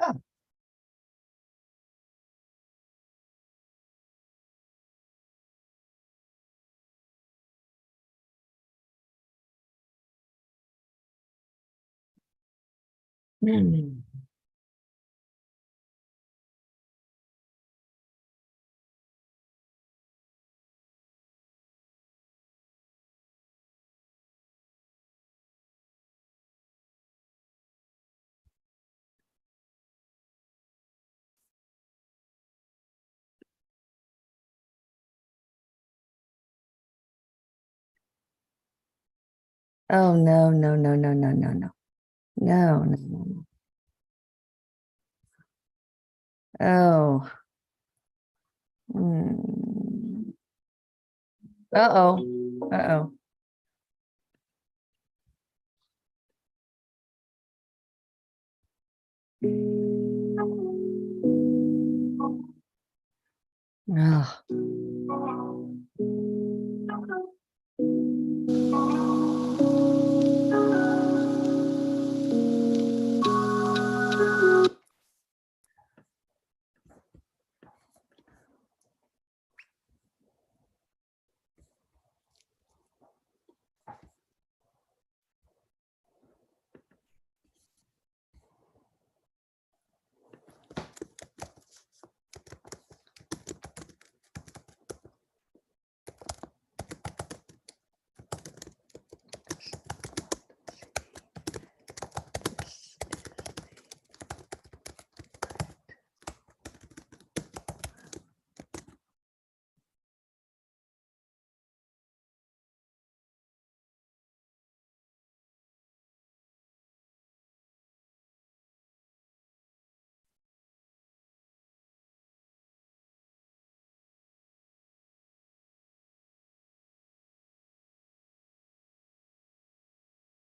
Oh. Hmm. Oh, no, no, no, no, no, no, no. No, no, no, no. Oh. Hmm. Uh-oh. Uh-oh. Oh.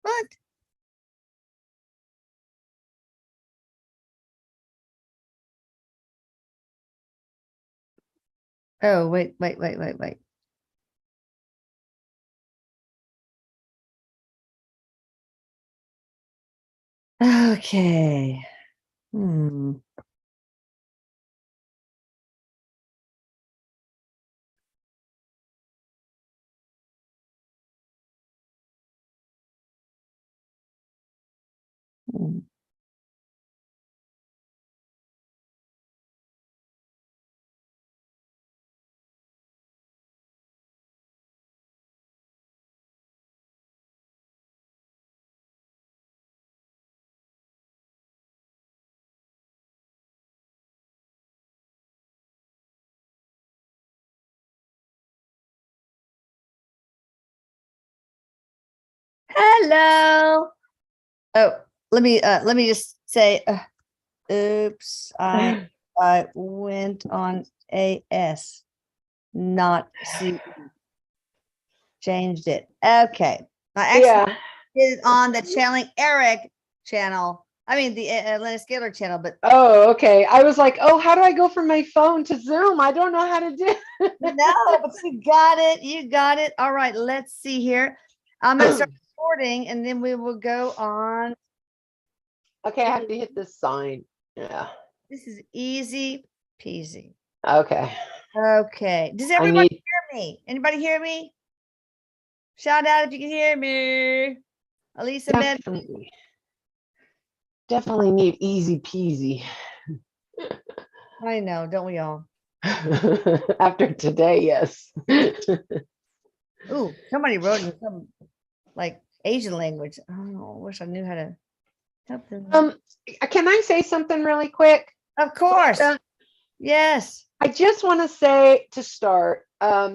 What? Oh, wait, wait, wait, wait, wait. Okay. Hmm. Hmm. Hello. Oh, let me just say, oops, I went on AS, not C. Changed it. Okay. I actually Yeah. did it on the channeling Erik channel. I mean the Atlanta Scalar channel, but Oh, okay. I was like, oh, how do I go from my phone to Zoom? I don't know how to do. no, but you got it. You got it. All right, let's see here. I'm gonna start recording and then we will go on. Okay, I have to hit this sign. Yeah. This is easy peasy. Okay. Okay. Does I everybody need hear me? Anybody hear me? Shout out if you can hear me. Elisa Ben. definitely need easy peasy. I know, don't we all? After today, yes. Ooh, somebody wrote in some like Asian language. Oh, I wish I knew how to help them. Can I say something really quick? Of course. Lisa? Yes. I just want to say to start,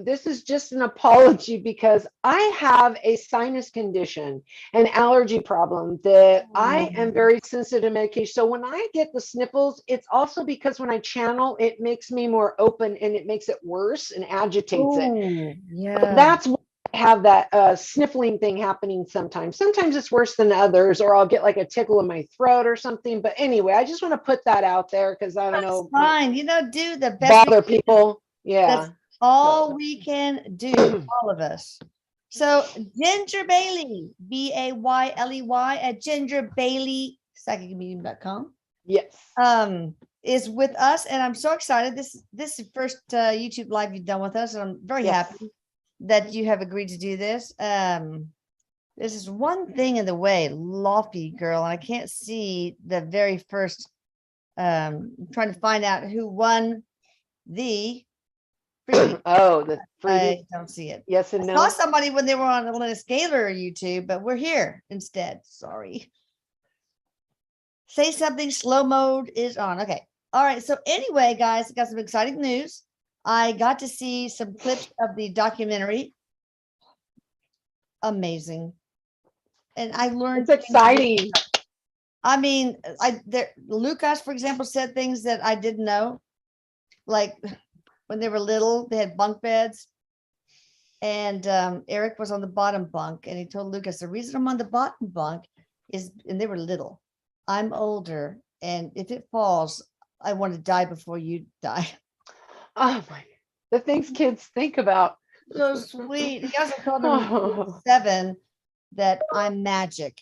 this is just an apology because I have a sinus condition, an allergy problem that I am very sensitive to medication. So when I get the sniffles, it's also because when I channel, it makes me more open and it makes it worse and agitates it. Ooh, yeah. That's why I have that sniffling thing happening sometimes. Sometimes it's worse than others, or I'll get like a tickle in my throat or something. But anyway, I just want to put that out there because I don't know. Fine. You know, do the best. Bother people. Yeah. That's all we can do, all of us. So Ginger Bailey, Bayley at gingerbailey.com. Yes. Is with us, and I'm so excited. This is the first YouTube live you've done with us, and I'm very Yes. happy that you have agreed to do this. This is one thing in the way, lofty girl, and I can't see the very first. I'm trying to find out who won the freebie. Oh, the I freebie. don't see it. Yes I and saw no. somebody when they were on Elena Scalar YouTube, but we're here instead. Sorry. Say something. Slow mode is on. Okay. All right. So anyway, guys, I got some exciting news. I got to see some clips of the documentary. Amazing. And I learned It's exciting. I mean, Lucas, for example, said things that I didn't know. Like when they were little, they had bunk beds. And Erik was on the bottom bunk, and he told Lucas, the reason I'm on the bottom bunk is, and they were little, I'm older, and if it falls, I want to die before you die. Oh my, the things kids think about. So sweet. He also told him when he was Oh, 7 that I'm magic.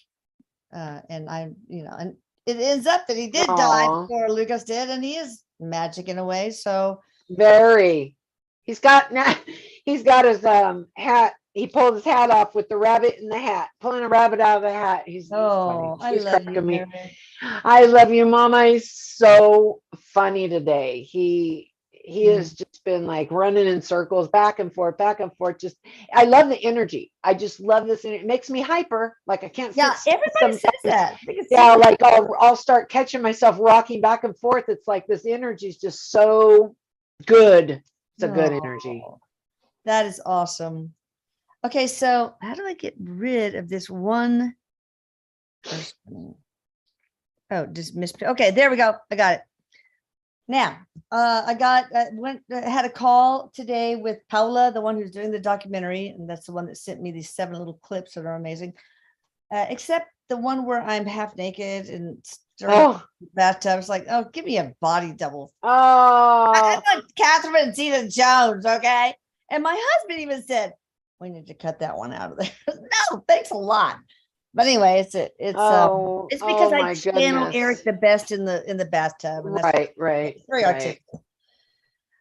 And I'm, and it ends up that he did die aw, before Lucas did, and he is magic in a way. So very. He's got now. He's got his hat. He pulled his hat off with the rabbit in the hat, pulling a rabbit out of the hat. He's funny. I He's love you, cracking me. Erik. I love you, Mama. He's so funny today. He has just been like running in circles, back and forth, back and forth. Just, I love the energy. I just love this, and it makes me hyper. Like I can't Yeah, sit still everybody says sometimes. that. I think it's Yeah, like I'll start catching myself rocking back and forth. It's like this energy is just so good. It's a good energy. Oh, that is awesome. Okay, so how do I get rid of this one person? Oh, just miss. Okay, there we go. I got it. Now, had a call today with Paula, the one who's doing the documentary, and that's the one that sent me these 7 little clips that are amazing. Except the one where I'm half naked and stirring Oh, the bathtub. It's like, oh, give me a body double. oh, I'm not Catherine Zeta-Jones, okay? And my husband even said, we need to cut that one out of there. No, thanks a lot. But anyway, oh, it's because oh I my channel goodness. Erik the best in the bathtub, and that's Right, very right. artistic.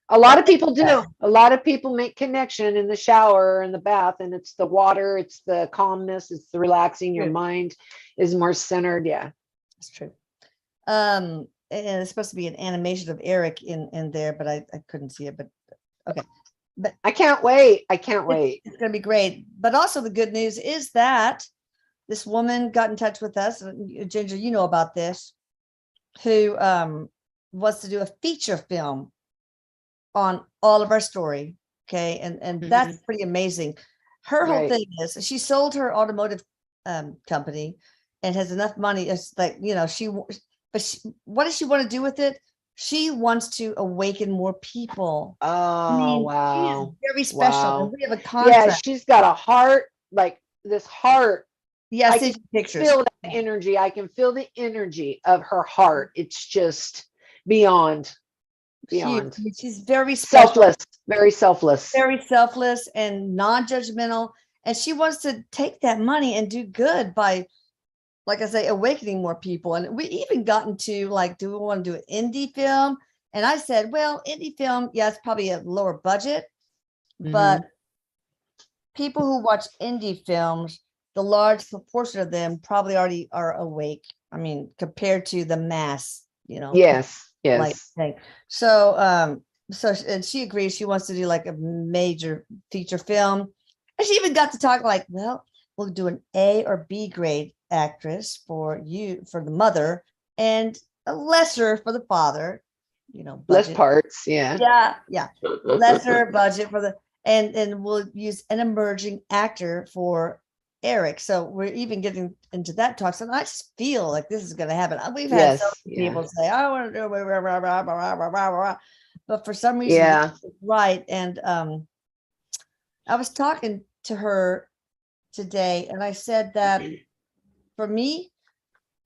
A lot of But people do. A lot of people make connection in the shower or in the bath, and it's the water, it's the calmness, it's the relaxing. Your True. mind is more centered. Yeah. It's true. And it's supposed to be an animation of Erik in there, but I couldn't see it. But okay. But I can't wait. I can't wait. it's going to be great. But also the good news is that this woman got in touch with us, Ginger, you know about this, who wants to do a feature film on all of our story. Okay. And that's pretty amazing. Her whole Right. thing is she sold her automotive company and has enough money. It's like, what does she want to do with it? She wants to awaken more people. I Oh, mean, she is wow. very special, and Wow. we have a Yeah, contract. she's got a heart, like this heart. Yeah, I send can you pictures. feel that energy. I can feel the energy of her heart. It's just beyond, beyond. She's very special, Selfless, very selfless. very selfless and non-judgmental. And she wants to take that money and do good by, like I say, awakening more people. And we even got into like, do we want to do an indie film? And I said, well, indie film, yeah, it's probably a lower budget, but people who watch indie films, the large proportion of them probably already are awake. I mean, compared to the mass, Yes, like yes. thing. So, and she agrees she wants to do like a major feature film. And she even got to talk like, well, we'll do an A or B grade actress for the mother, and a lesser for the father, Less budget. parts, yeah. Yeah. Lesser budget for and we'll use an emerging actor for Erik. So we're even getting into that talk. So I just feel like this is going to happen. We've had so many people say, I want to do it, rah, rah, rah, but for some reason, this is right. And I was talking to her today, and I said that for me,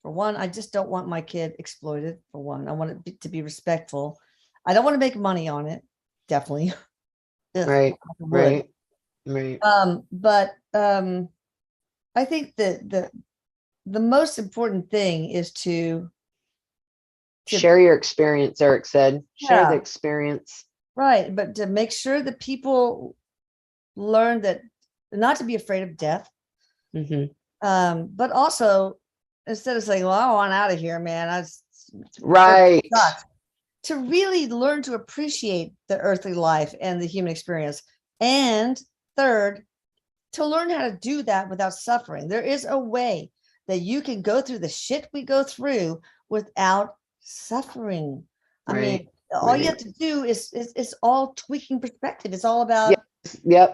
for one, I just don't want my kid exploited. For one, I want it to be respectful. I don't want to make money on it. Definitely. Right. But I think that the most important thing is to Share your experience, Erik said. Share the Yeah. experience. Right. But to make sure that people learn that not to be afraid of death. But also, instead of saying, well, I want out of here, man, Right. to really learn to appreciate the earthly life and the human experience. And third, to learn how to do that without suffering. There is a way that you can go through the shit we go through without suffering. I mean, all you have to do is all tweaking perspective. It's all about your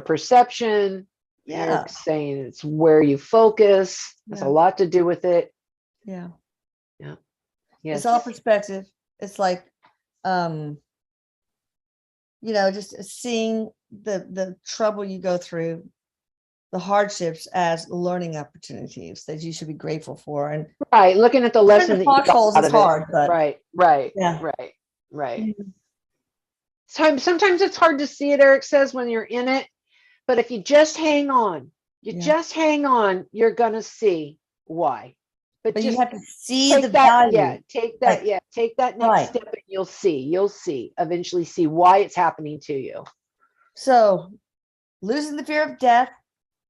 perception. Erik's saying it's where you focus. Has a lot to do with it. Yeah. Yes. It's all perspective. It's like just seeing the trouble you go through, the hardships as learning opportunities that you should be grateful for. And looking at the lesson that you got out of it. Hard, but right. Mm-hmm. So sometimes it's hard to see it, Erik says, when you're in it, but if you just hang on, you're gonna see why. But you have to see the value. Take that next step, and you'll eventually see why it's happening to you. So losing the fear of death,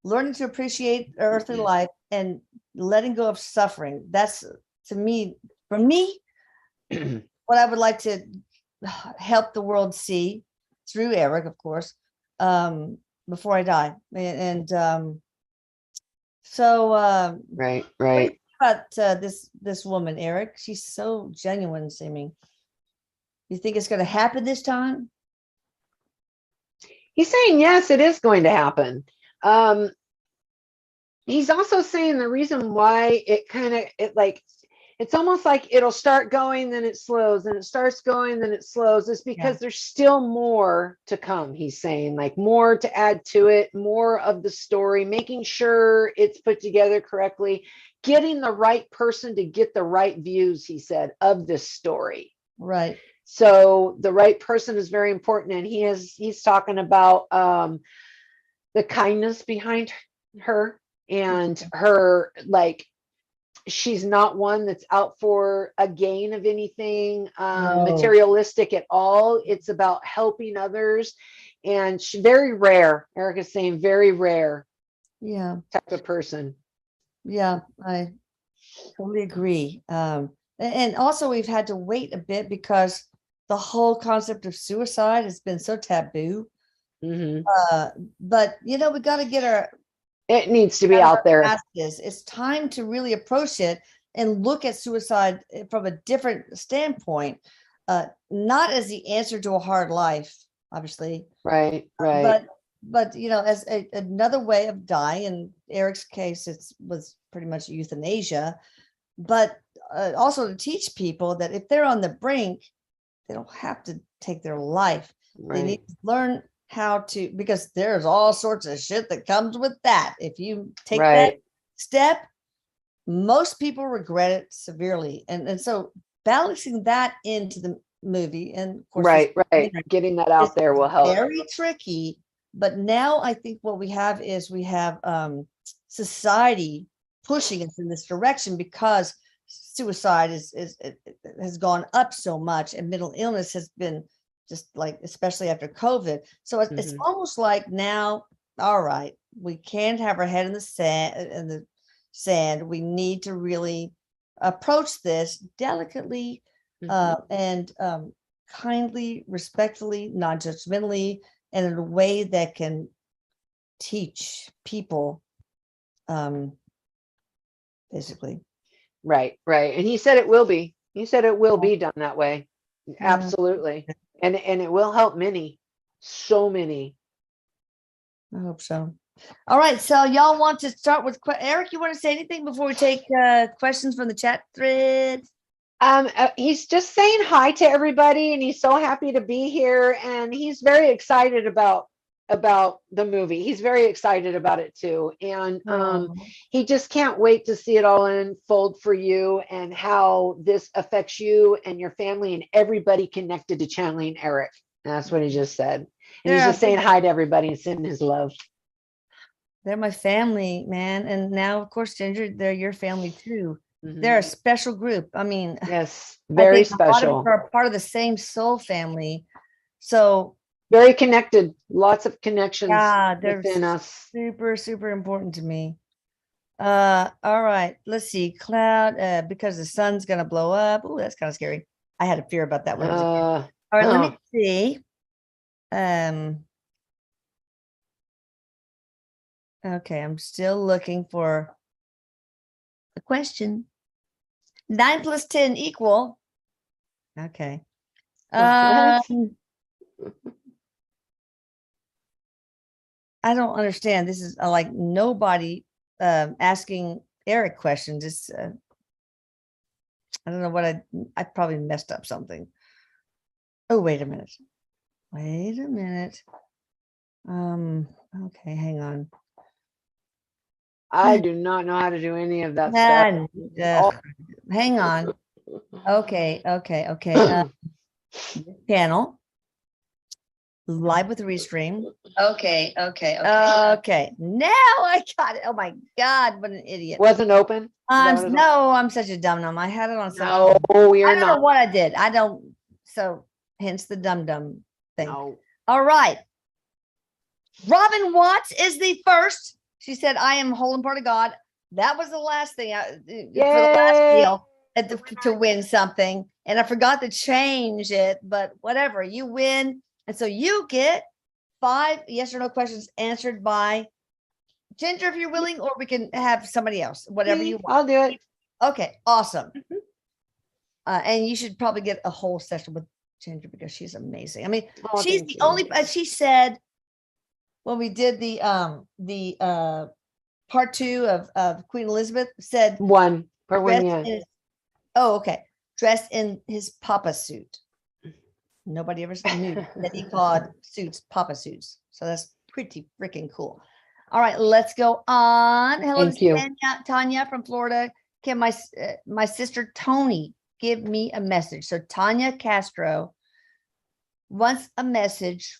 learning to appreciate earthly life, and letting go of suffering. That's, for me, what I would like to help the world see through Erik, of course, before I die. And right. About this woman, Erik, she's so genuine seeming. You think it's going to happen this time? He's saying yes, it is going to happen. He's also saying the reason why it's almost like it'll start going, then it slows, then it starts going, then it slows. It's because there's still more to come. He's saying, like, more to add to it, more of the story, making sure it's put together correctly, getting the right person to get the right views, he said, of this story. Right. So the right person is very important. And he's talking about the kindness behind her and her, like, she's not one that's out for a gain of anything materialistic at all. It's about helping others. And she's very rare. Erik is saying very rare. Type of person. Yeah, I totally agree. And also we've had to wait a bit because the whole concept of suicide has been so taboo. But we got to get it needs to be out there. It's time to really approach it and look at suicide from a different standpoint, not as the answer to a hard life, obviously. Right. But as another way of dying. In Erik's case, it was pretty much euthanasia, but also to teach people that if they're on the brink, they don't have to take their life. They need to learn how to, because there's all sorts of shit that comes with that. If you take that step, most people regret it severely. And so balancing that into the movie, and of course, getting that out there will help. Very tricky. But now I think what we have society pushing us in this direction, because suicide has gone up so much, and mental illness has been just like, especially after COVID. So it's almost like now, all right, we can't have our head in the sand. We need to really approach this delicately and kindly, respectfully, non-judgmentally, and in a way that can teach people, basically. Right. And he said it will be. He said it will be done that way. Absolutely. And it will help many, so many. I hope so. All right. So y'all want to start with Erik? You want to say anything before we take questions from the chat thread? He's just saying hi to everybody, and he's so happy to be here, and he's very excited about the movie. He's very excited about it too, and he just can't wait to see it all unfold for you and how this affects you and your family and everybody connected to channeling Erik. And that's what he just said. And he's just saying hi to everybody and sending his love. They're my family, man. And now, of course, Ginger, they're your family too. They're a special group. I mean, yes, I very think a lot of us special. are part of the same soul family. So Very connected. Lots of connections yeah, they're within us. super, super important to me. All right. Let's see. Cloud, because the sun's gonna blow up. Oh, that's kind of scary. I had a fear about that when I was a kid. All right, let me see. Okay, I'm still looking for a question. 9 plus 10 equal. Okay. What? I don't understand. This is like nobody asking Erik questions. It's I don't know what I probably messed up something. Oh, wait a minute. Wait a minute. Okay, hang on. I do not know how to do any of that stuff. Hang on. Okay. Channel live with Restream. Okay. Now I got it. Oh my God, what an idiot. Wasn't open? No, I'm such a dumb. I had it on No, I don't know what I did. I don't. So hence the dumb thing. No. All right. Robin Watts is the first. She said, I am whole and part of God. That was the last thing for the last deal to win something. And I forgot to change it, but whatever, you win. And so you get 5 yes or no questions answered by Ginger, if you're willing, or we can have somebody else, whatever you want. I'll do it. Okay, awesome. And you should probably get a whole session with Ginger because she's amazing. I mean, she's the only, she said, when we did the part 2 of Queen Elizabeth, said part 1, yeah. Okay. Dressed in his papa suit. Nobody ever knew that he called suits papa suits. So that's pretty freaking cool. All right, let's go on. Hello, Tanya from Florida. Can my sister Tony give me a message? So Tanya Castro wants a message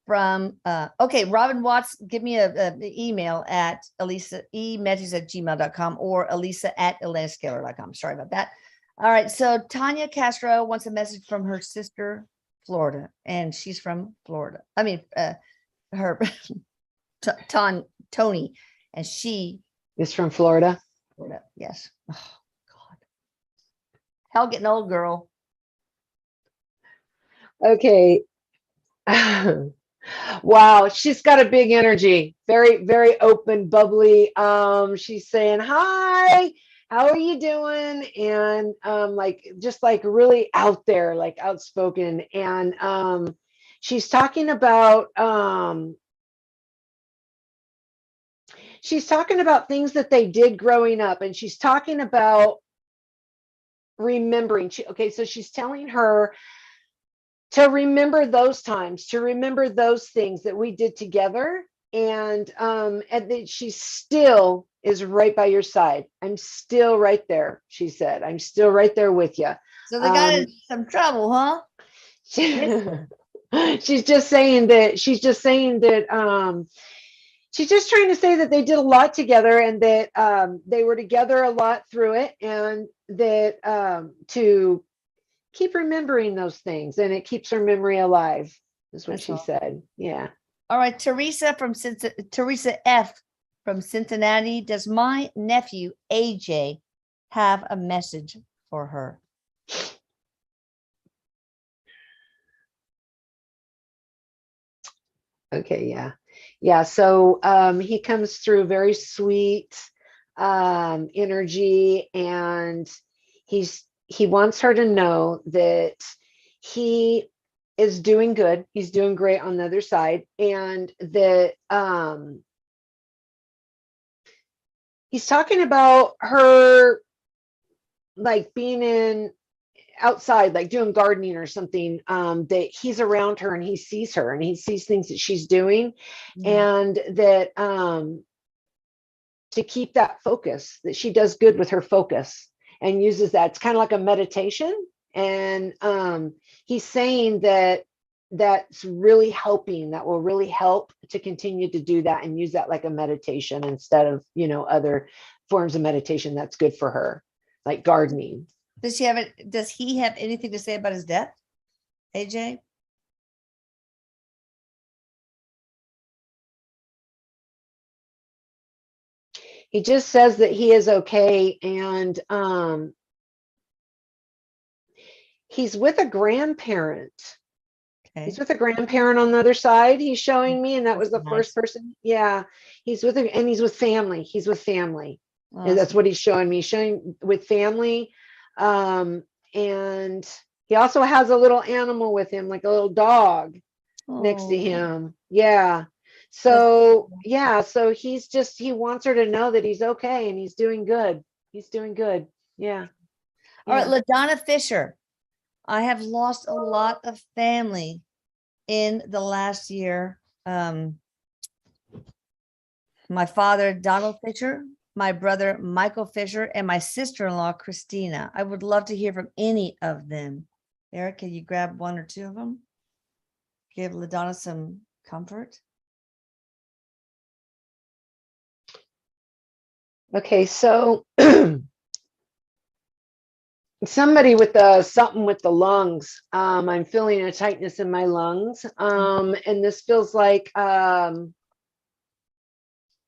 from okay, Robin Watts, give me a email at elisa@gmail.com or elisa@atlantascalar.com. Sorry about that. All right, so Tanya Castro wants a message from her sister Florida, and she's from Florida. I mean, her Tony, and she is from Florida. Yes. Oh God, hell, getting old, girl. Okay. Wow, she's got a big energy. Very, very open, bubbly. She's saying hi. How are you doing? And like just like really out there, like outspoken. And she's talking about things that they did growing up, and she's talking about remembering. So she's telling her to remember those times, to remember those things that we did together, and that she still is right by your side. I'm still right there, she said. I'm still right there with you. So they got in some trouble, huh? She's just saying that she's just trying to say that they did a lot together, and that they were together a lot through it, and that to keep remembering those things, and it keeps her memory alive, is what she said. Yeah. All right, Teresa F from Cincinnati. Does my nephew AJ have a message for her? Okay, yeah. So he comes through very sweet energy, and he wants her to know that he is doing good. He's doing great on the other side, and that he's talking about her like being outside, like doing gardening or something, that he's around her and he sees her and he sees things that she's doing, and that to keep that focus, that she does good with her focus and uses that. It's kind of like a meditation. And he's saying that that's really helping, that will really help to continue to do that and use that like a meditation instead of, other forms of meditation. That's good for her. like gardening. Does he have anything to say about his death, AJ? He just says that he is okay, and he's with a grandparent. Okay. He's with a grandparent on the other side. He's showing me, and that was the That's first nice. person. Yeah, he's with him, and he's with family. He's with family. And that's Awesome. what he's showing me. Showing with family, and he also has a little animal with him, like a little dog next to Oh, him. Yeah. that's So yeah, so he wants her to know that he's okay and he's doing good. He's doing good. Yeah. all right. Yeah. LaDonna Fisher. I have lost a lot of family in the last year. My father, Donald Fisher, my brother, Michael Fisher, and my sister-in-law, Christina. I would love to hear from any of them. Erik, can you grab one or two of them? Give LaDonna some comfort. Okay, so somebody with something with the lungs. I'm feeling a tightness in my lungs. And this feels like a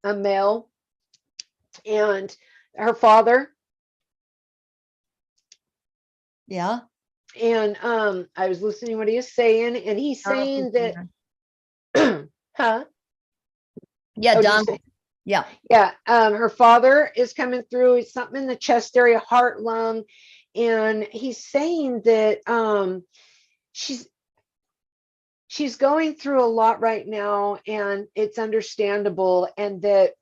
male, and her father. Yeah. And I was listening to what he was saying, and he's saying that huh? Yeah, Oh, did you Donald. say? Yeah. Yeah, her father is coming through. It's something in the chest area, heart, lung, and he's saying that she's going through a lot right now, and it's understandable, and that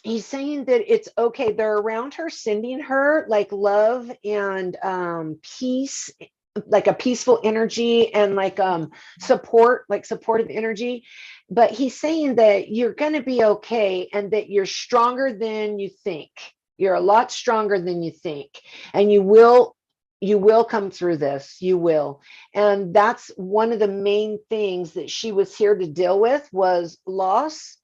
he's saying that it's okay. They're around her, sending her like love and peace, like a peaceful energy, and like support, like supportive energy. But he's saying that you're going to be okay, and that you're stronger than you think. You're a lot stronger than you think, and you will come through this. You will. And that's one of the main things that she was here to deal with, was loss,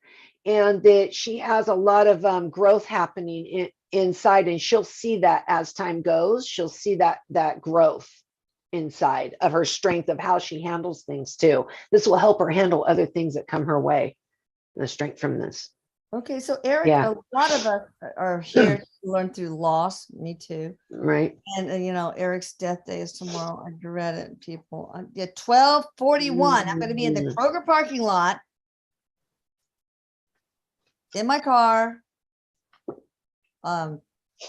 and that she has a lot of growth happening inside, and she'll see that as time goes. She'll see that growth inside of her, strength of how she handles things too. This will help her handle other things that come her way, the strength from this. Okay, so Erik, Yeah. a lot of us are here to learn through loss. Me too. Right. And Erik's death day is tomorrow. I dread it, people. Yeah, 12:41. I'm going to be in the Kroger parking lot in my car. The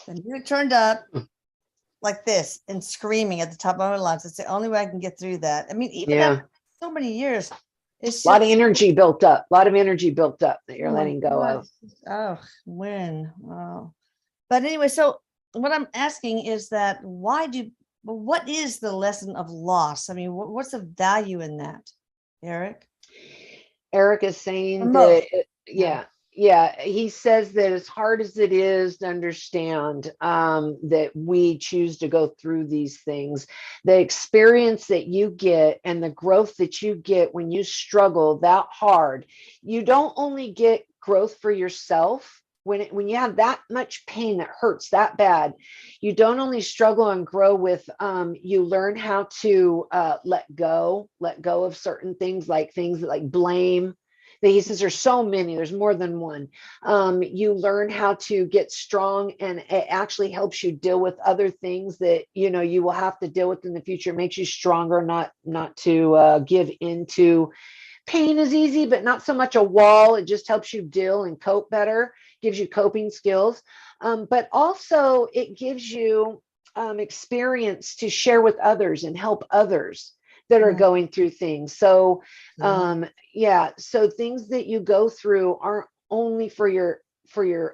music turned up like this and screaming at the top of my lungs. It's the only way I can get through that. I mean, even after so many years, it's a lot of just energy built up. A lot of energy built up that you're oh my letting go God. of. Oh, when? Oh. But anyway, so what I'm asking is that what is the lesson of loss? I mean, what's the value in that, Erik? Erik is saying Most. that, yeah, he says that as hard as it is to understand, that we choose to go through these things, the experience that you get and the growth that you get when you struggle that hard, you don't only get growth for yourself. When you have that much pain that hurts that bad, you don't only struggle and grow with, you learn how to let go of certain things, like blame. He says there's so many, there's more than one. You learn how to get strong, and it actually helps you deal with other things that you will have to deal with in the future. It makes you stronger, not to give into pain is easy, but not so much a wall. It just helps you deal and cope better, gives you coping skills. But also it gives you experience to share with others and help others that are going through things. So so things that you go through aren't only for your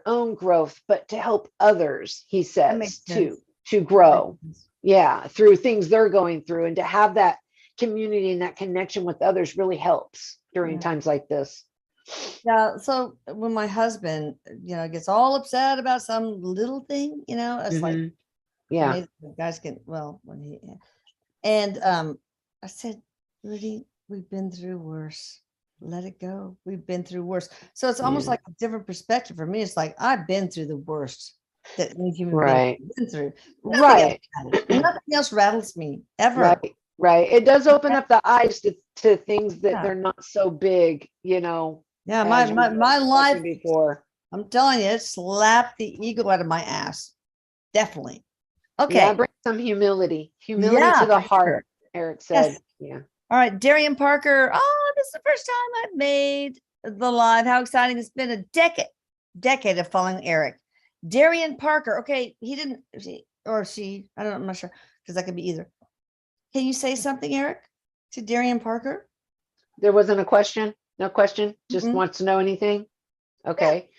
own growth, but to help others, he says, to grow. Yeah, through things they're going through, and to have that community and that connection with others really helps during times like this. Yeah. So when my husband, gets all upset about some little thing, it's like, yeah, guys can, and I said, Rudy, we've been through worse. Let it go. We've been through worse. So it's almost like a different perspective for me. It's like, I've been through the worst. that any human being Right. has been through. Nothing else Right. matters. Nothing else rattles me ever. Right. Right. It does open up the eyes to things that Yeah, they're not so big, you know, yeah. My as we my were my life. expecting before. I'm telling you, it slapped the ego out of my ass. Definitely. Yeah, Okay. bring some humility. Humility to Yeah, the for sure. heart, Eric said. Yes. Yeah. All right, Darian Parker. Oh, this is the first time I've made the live. How exciting! It's been a decade of following Erik. Darian Parker. Okay, he didn't, or she. I don't know. I'm not sure because that could be either. Can you say something, Erik, to Darian Parker? There wasn't a question? No question? Just Mm-mm. wants to know anything? Yeah. Okay.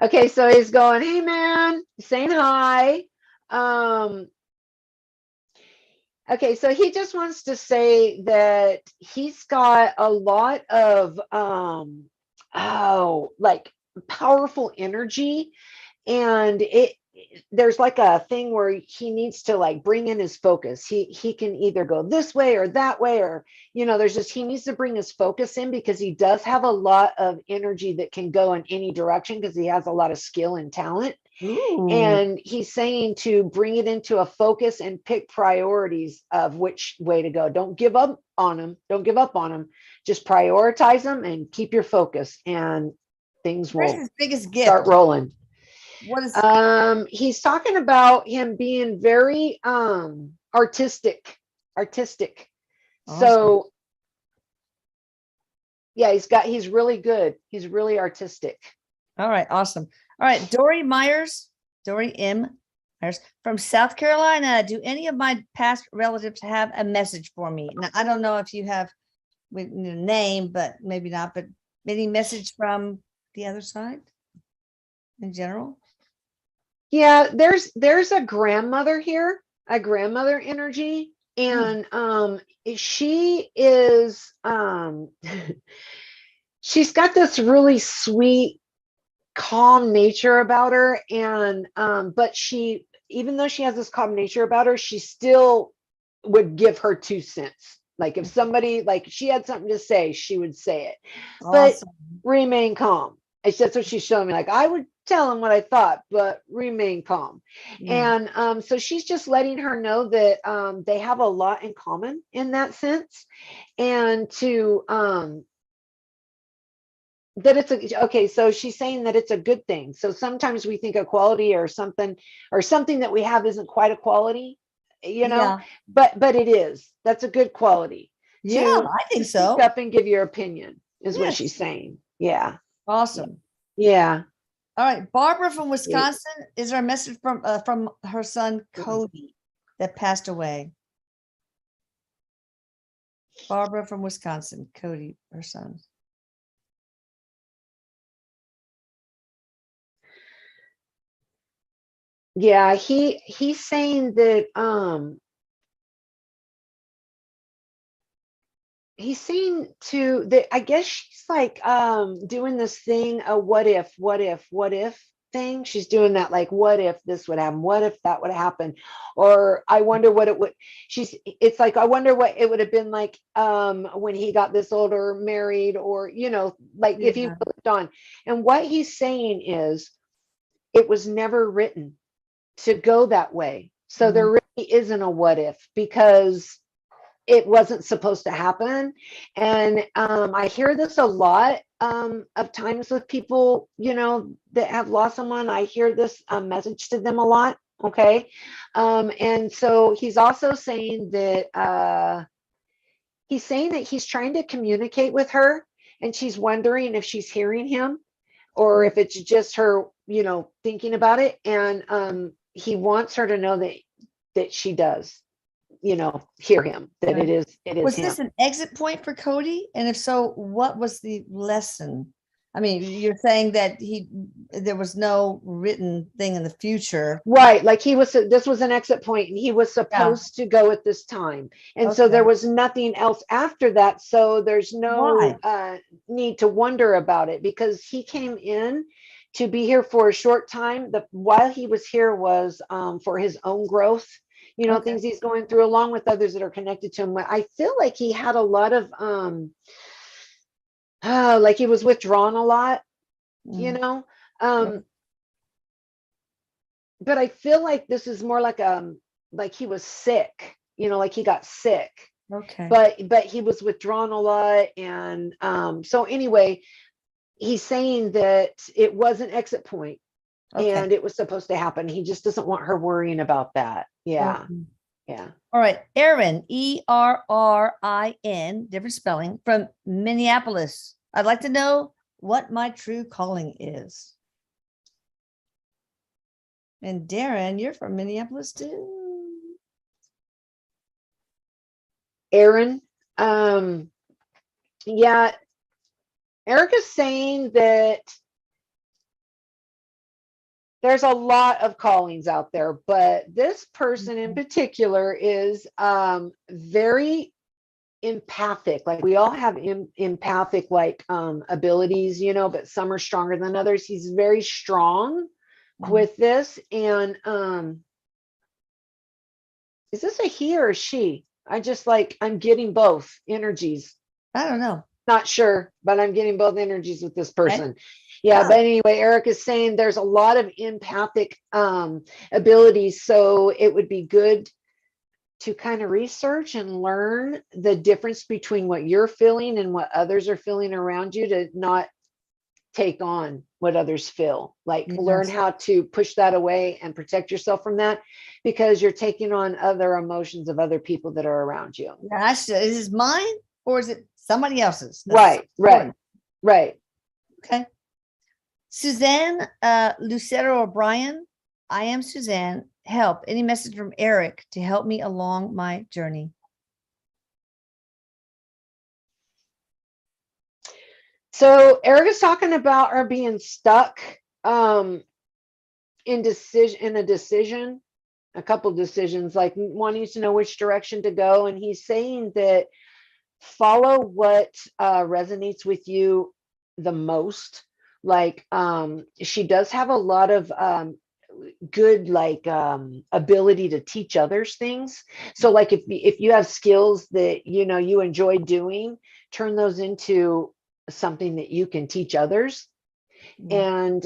Okay, so he's going, hey man, saying hi. Um, okay, so he just wants to say that he's got a lot of like powerful energy, and there's like a thing where he needs to like bring in his focus. He can either go this way or that way, or there's just he needs to bring his focus in because he does have a lot of energy that can go in any direction because he has a lot of skill and talent. Ooh. And he's saying to bring it into a focus and pick priorities of which way to go. Don't give up on them. Don't give up on them. Just prioritize them and keep your focus, and things Where's will his biggest start gift? rolling. What is? He's talking about him being very artistic. Awesome. So yeah, he's really good. He's really artistic. All right, awesome. All right, Dory Myers, Dory M. Myers from South Carolina. Do any of my past relatives have a message for me? Now, I don't know if you have with your name, but maybe not. But any message from the other side in general? Yeah, there's a grandmother here, a grandmother energy, Hmm. and she is she's got this really sweet, calm nature about her, and but she, even though she has this calm nature about her, she still would give her 2 cents. Like if somebody, like she had something to say, she would say it, but Awesome. remain calm. That's what she's showing me. Like I would tell them what I thought, but remain calm. Mm. And so she's just letting her know that they have a lot in common in that sense, and to that it's okay. So she's saying that it's a good thing. So sometimes we think equality or something that we have isn't quite a quality, you know, Yeah. but it is. That's a good quality Yeah, to I think speak so. up and give your opinion, is what she's Yes. saying. Yeah. Awesome. Yeah. All right, Barbara from Yeah. Wisconsin. Is there a message from her son Cody that passed away? Barbara from Wisconsin, Cody, her son. Yeah, he's saying that he's saying to that I guess she's like doing this thing, a what if thing. She's doing that, like what if this would happen, what if that would happen, or I wonder what it would, it's like I wonder what it would have been like when he got this older, married, or like if he Yeah. lived on. And what he's saying is it was never written to go that way. So there Mhm. really isn't a what if, because it wasn't supposed to happen. And I hear this a lot of times with people, that have lost someone. I hear this message to them a lot. Okay. And so he's also saying that he's trying to communicate with her, and she's wondering if she's hearing him or if it's just her, thinking about it. And he wants her to know that she does, hear him, that Right. it is Was him. this an exit point for Cody? And if so, what was the lesson? I mean, you're saying that there was no written thing in the future. Right, like this was an exit point, and he was Yeah. supposed to go at this time. And so there Okay. was nothing else after that. So there's no Why? need to wonder about it, because he came in to be here for a short time. While he was here was for his own growth, Okay. things he's going through along with others that are connected to him. I feel like he had a lot of like he was withdrawn a lot, you Mm. know. Okay. But I feel like this is more like he was sick, like he got sick, Okay. but he was withdrawn a lot. And so anyway, he's saying that it was an exit point Okay. and it was supposed to happen. He just doesn't want her worrying about that. Yeah. Okay. Yeah. All right. Erin, Errin, different spelling, from Minneapolis. I'd like to know what my true calling is. And Darren, you're from Minneapolis too. Aaron, yeah, Erik is saying that there's a lot of callings out there, but this person in particular is very empathic. Like we all have empathic like abilities, but some are stronger than others. He's very strong with this. And is this a he or a she? I'm getting both energies. I don't know. Not sure, but I'm getting both energies with this Okay. person. Yeah, Oh. but anyway, Erik is saying there's a lot of empathic abilities, so it would be good to kind of research and learn the difference between what you're feeling and what others are feeling around you, to not take on what others feel. Like learn Yes. how to push that away and protect yourself from that, because you're taking on other emotions of other people that are around you. Gosh, is this mine or is it somebody else's? Right. Okay. Suzanne Lucero O'Brien. I am Suzanne. Help. Any message from Erik to help me along my journey? So Erik is talking about her being stuck in a decision, a couple decisions, like wanting to know which direction to go. And he's saying that follow what resonates with you the most. Like she does have a lot of good ability to teach others things. So like if you have skills that you enjoy doing, turn those into something that you can teach others. And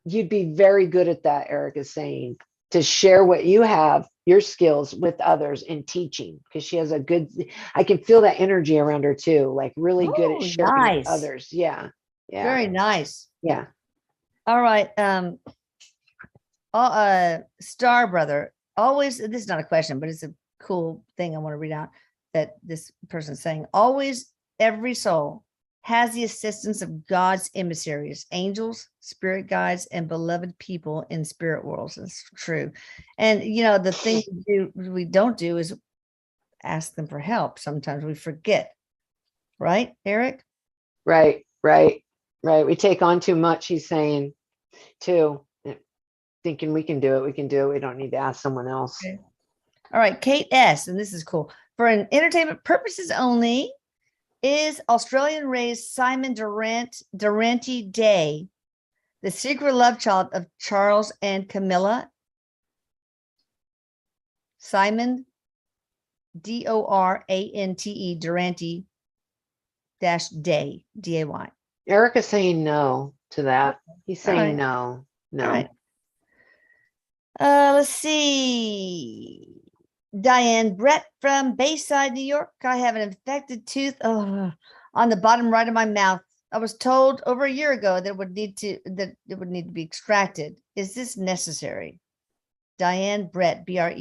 you'd be very good at that, Erik is saying, to share what you have, your skills, with others in teaching, because she has I can feel that energy around her too, like really good at Oh, sharing with nice. others. Yeah. Very nice. Yeah. All right. Star Brother. Always, this is not a question, but it's a cool thing I want to read out that this person's saying. Always, every soul has the assistance of God's emissaries, angels, spirit guides, and beloved people in spirit worlds. It's true. And the thing we don't do is ask them for help. Sometimes we forget. Right, Erik? Right. We take on too much, he's saying, too, thinking we can do it. We don't need to ask someone else. Okay. All right, Kate S. And this is cool. For an entertainment purposes only, is Australian raised Simon Durante Day the secret love child of Charles and Camilla? Simon Dorante Durante Day Day. Erik is saying no to that. He's saying right. no. All right. Let's see. Diane Brett from Bayside, New York. I have an infected tooth on the bottom right of my mouth. I was told over a year ago that it would need to be extracted. Is this necessary? Diane Brett, Brett.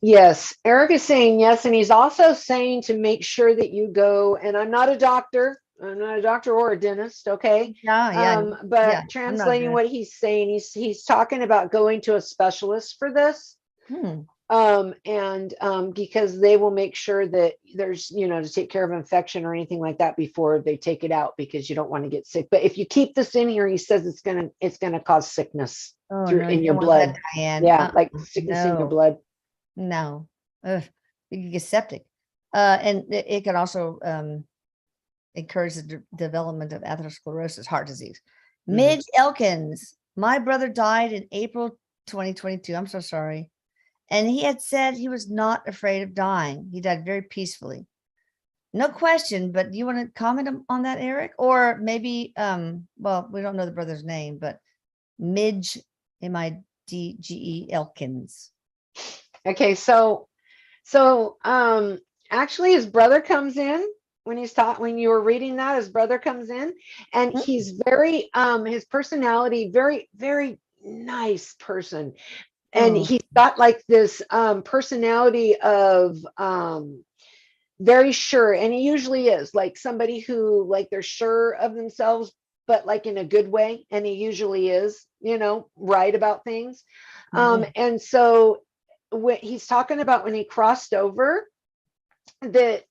Yes, Erik is saying yes, and he's also saying to make sure that you go. And I'm not a doctor. I'm not a doctor or a dentist, okay? But translating what he's saying, he's talking about going to a specialist for this. Because they will make sure that there's, to take care of infection or anything like that before they take it out, because you don't want to get sick. But if you keep this in here, he says it's gonna cause sickness in your blood. Yeah, like sickness in your blood. No, you can get septic, and it can also encourage the development of atherosclerosis, heart disease. Midge Elkins, my brother died in April 2022. I'm so sorry. And he had said he was not afraid of dying. He died very peacefully. No question, but do you want to comment on that, Eric? Or maybe, well, we don't know the brother's name, but Midge, Midge Elkins. Okay, actually his brother comes in when when you were reading that, his brother comes in, and he's very his personality, very, very nice person. And he's got like this personality of very sure, and he usually is like somebody who, like, they're sure of themselves, but like in a good way, and he usually is, right about things. And so when he's talking about when he crossed over, that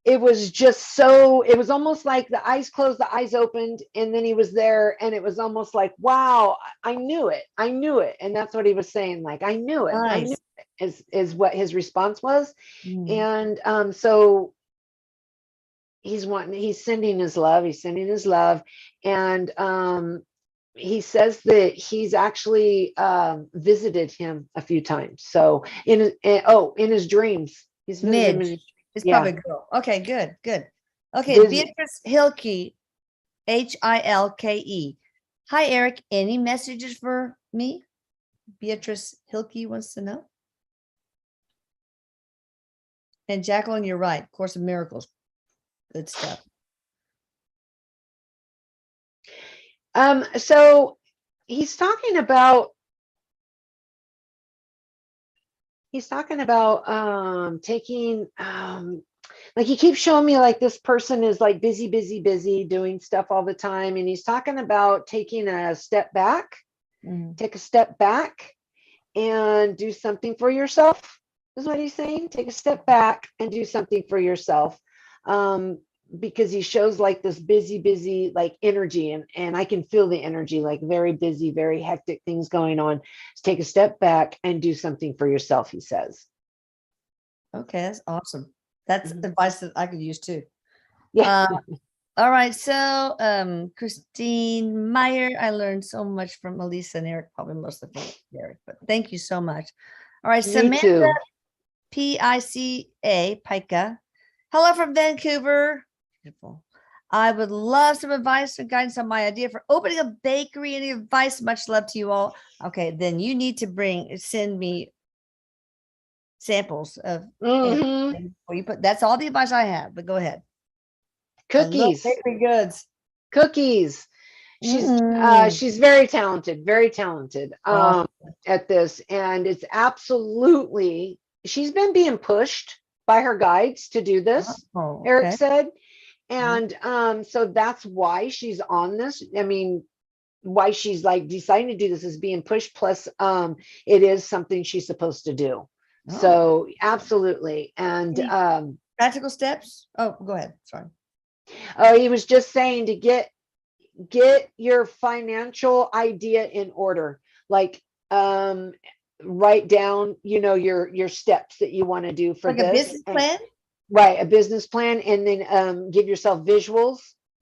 it was just so, it was almost like the eyes closed, the eyes opened, and then he was there, and it was almost like, wow, I knew it, and that's what he was saying, like, I knew it, I knew Nice. it, is what his response was. Mm. And so he's sending his love, and he says that he's actually visited him a few times. So in his dreams, he's visited him in Midge. his, It's yeah. probably a girl. Okay, good, good. Okay, Visit. Beatrice Hilke, Hilke. Hi, Eric. Any messages for me? Beatrice Hilke wants to know. And Jacqueline, you're right. Course of Miracles. Good stuff. So he's talking about taking, like, he keeps showing me like this person is like busy doing stuff all the time, and he's talking about taking a step back. Take a step back and do something for yourself, is what he's saying. Take a step back and do something for yourself. Because he shows like this busy like energy, and I can feel the energy, like very busy, very hectic things going on. Just take a step back and do something for yourself, he says. Okay, that's awesome. That's advice that I could use too. Yeah. All right. So Christine Meyer, I learned so much from Elisa and Eric, probably most of it, Eric, but thank you so much. All right, Me Samantha too. Pica. Hello from Vancouver. Beautiful. I would love some advice and guidance on my idea for opening a bakery. Any advice? Much love to you all. Okay, then you need to send me samples of everything before you put. That's all the advice I have. But go ahead. Cookies. Bakery goods. Cookies. She's very talented at this, and it's absolutely, she's been being pushed by her guides to do this. Eric said. And so that's why she's on this. I mean, why she's like deciding to do this is being pushed, plus it is something she's supposed to do. So absolutely. And practical steps. Oh, go ahead. Sorry. Oh, he was just saying to get your financial idea in order, like write down, your steps that you want to do for like this. A business plan? Right, a business plan, and then give yourself visuals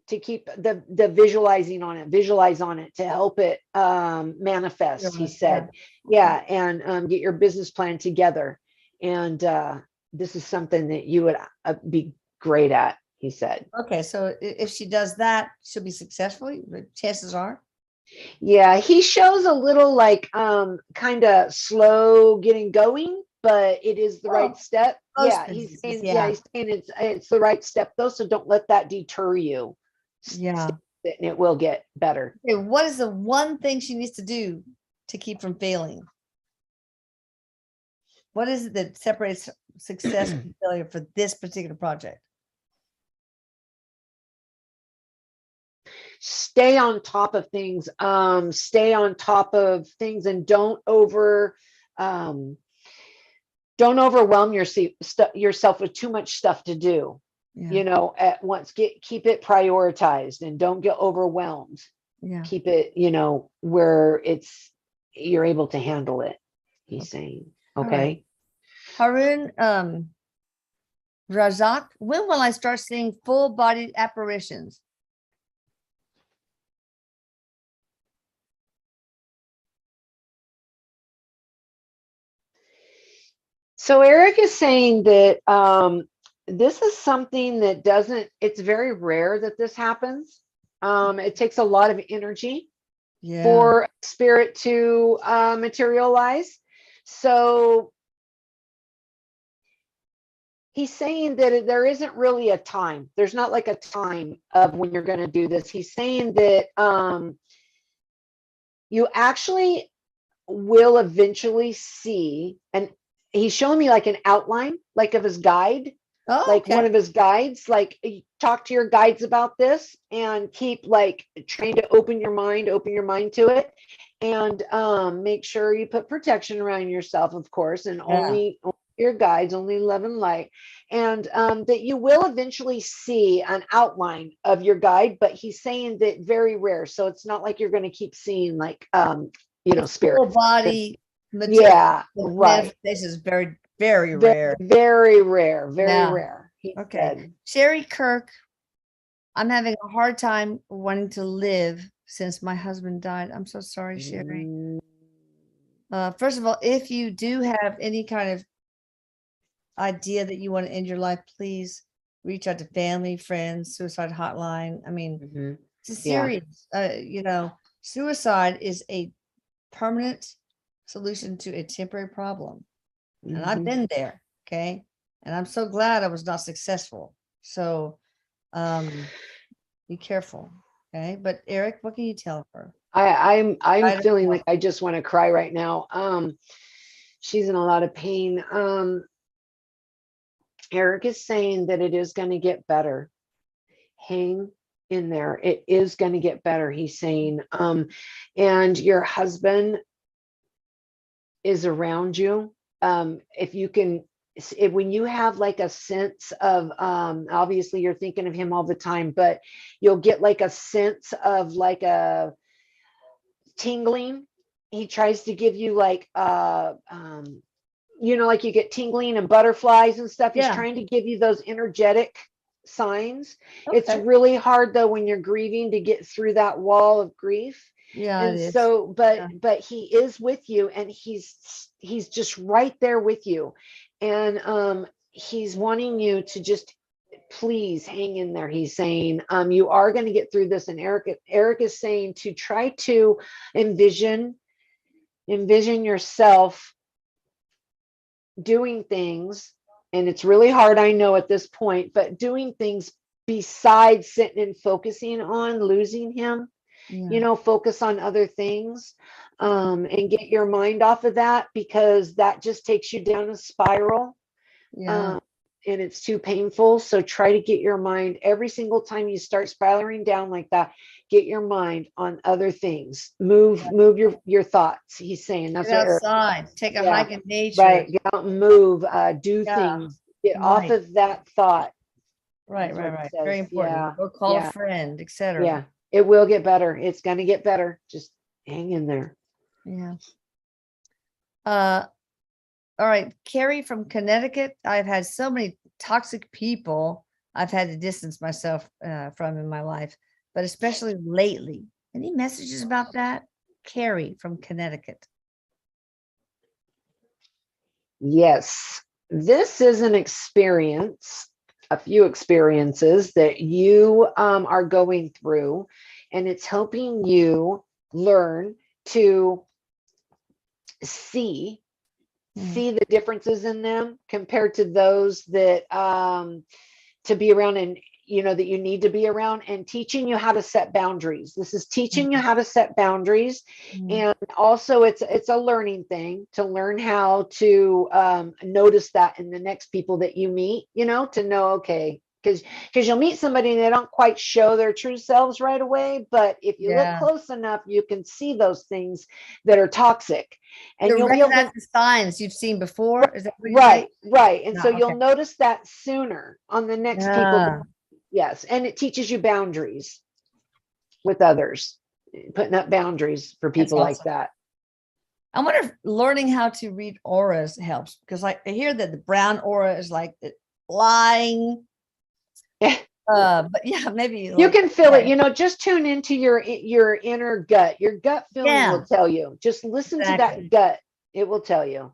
to keep the visualize on it to help it manifest, he said. Yeah, and get your business plan together, and this is something that you would be great at, he said. Okay, so if she does that, she'll be successful. Chances are. Yeah, he shows a little like kind of slow getting going, but it is the right step. Yeah, he's saying it's the right step though, so don't let that deter you. Yeah, and it will get better. Okay, what is the one thing she needs to do to keep from failing? What is it that separates success from failure for this particular project? Stay on top of things. And don't overwhelm yourself with too much stuff to do. At once. Keep it prioritized and don't get overwhelmed. Keep it, where you're able to handle it, he's saying. Okay. Harun Razak, when will I start seeing full-bodied apparitions? So Eric is saying that this is something that doesn't, it's very rare that this happens. It takes a lot of energy Yeah. for spirit to materialize. So he's saying that there isn't really a time. There's not like a time of when you're going to do this. He's saying that you actually will eventually see, and he's showing me like an outline, like of his guide, Oh, like okay. one of his guides, like talk to your guides about this and keep like trying to open your mind to it. And make sure you put protection around yourself, of course, and Yeah. only your guides, only love and light. And that you will eventually see an outline of your guide, but he's saying that very rare. So it's not like you're going to keep seeing like, spirit. Full body Yeah, right. manifestation is very, very Very, rare. very rare, very Yeah. rare. He Okay. said. Sherry Kirk, I'm having a hard time wanting to live since my husband died. I'm so sorry, Sherry. First of all, if you do have any kind of idea that you want to end your life, please reach out to family, friends, suicide hotline. I mean, Mhm. it's a Yeah. serious, suicide is a permanent solution to a temporary problem. And I've Mhm. been there. Okay. And I'm so glad I was not successful. So be careful. Okay. But Erik, what can you tell her? I'm I don't feeling know. like I just want to cry right now. She's in a lot of pain. Erik is saying that it is going to get better. Hang in there. It is going to get better, he's saying. And your husband is around you. If you can, when you have like a sense of, obviously you're thinking of him all the time, but you'll get like a sense of like a tingling. He tries to give you like, like you get tingling and butterflies and stuff. He's Yeah. trying to give you those energetic signs. It's Okay. really hard though when you're grieving to get through that wall of grief. Yeah, And it is. so, but Yeah. but he is with you, and he's just right there with you. And he's wanting you to just please hang in there. He's saying, you are going to get through this. And Erik is saying to try to envision yourself doing things, and it's really hard, I know at this point, but doing things besides sitting and focusing on losing him. Yeah. Focus on other things, and get your mind off of that, because that just takes you down a spiral. Yeah. And it's too painful. So try to get your mind, every single time you start spiraling down like that, get your mind on other things. Move your thoughts. He's saying that's Get what Erik, outside, take a yeah, hike in nature. right. Get out and move, do Yeah. things, get off Right. of that thought. Right. Is what Right. it Right. Very says. important. Yeah. Go call a Yeah. friend, etc. Yeah. It will get better. It's going to get better. Just hang in there. Yeah. All right. Carrie from Connecticut. I've had so many toxic people I've had to distance myself from in my life, but especially lately. Any messages about that? Carrie from Connecticut. Yes, this is an experience, a few experiences that you are going through, and it's helping you learn to see the differences in them compared to those that to be around, and that you need to be around, and teaching you how to set boundaries. This is teaching you how to set boundaries. And also it's a learning thing to learn how to notice that in the next people that you meet, to know, okay, because you'll meet somebody and they don't quite show their true selves right away, but if you look Yeah. close enough, you can see those things that are toxic, and You you'll be able recognize to, the signs you've seen before. Is that what you're right, saying? right. And No, so you'll okay. notice that sooner on the next people. Yeah. Yes. And it teaches you boundaries with others, putting up boundaries for That's people like awesome. that. I wonder if learning how to read auras helps, because I hear that the brown aura is like lying. But yeah, maybe You can feel it, just tune into your inner gut. Your gut feeling Yeah, will tell you. Just listen to exactly. that gut. It will tell you.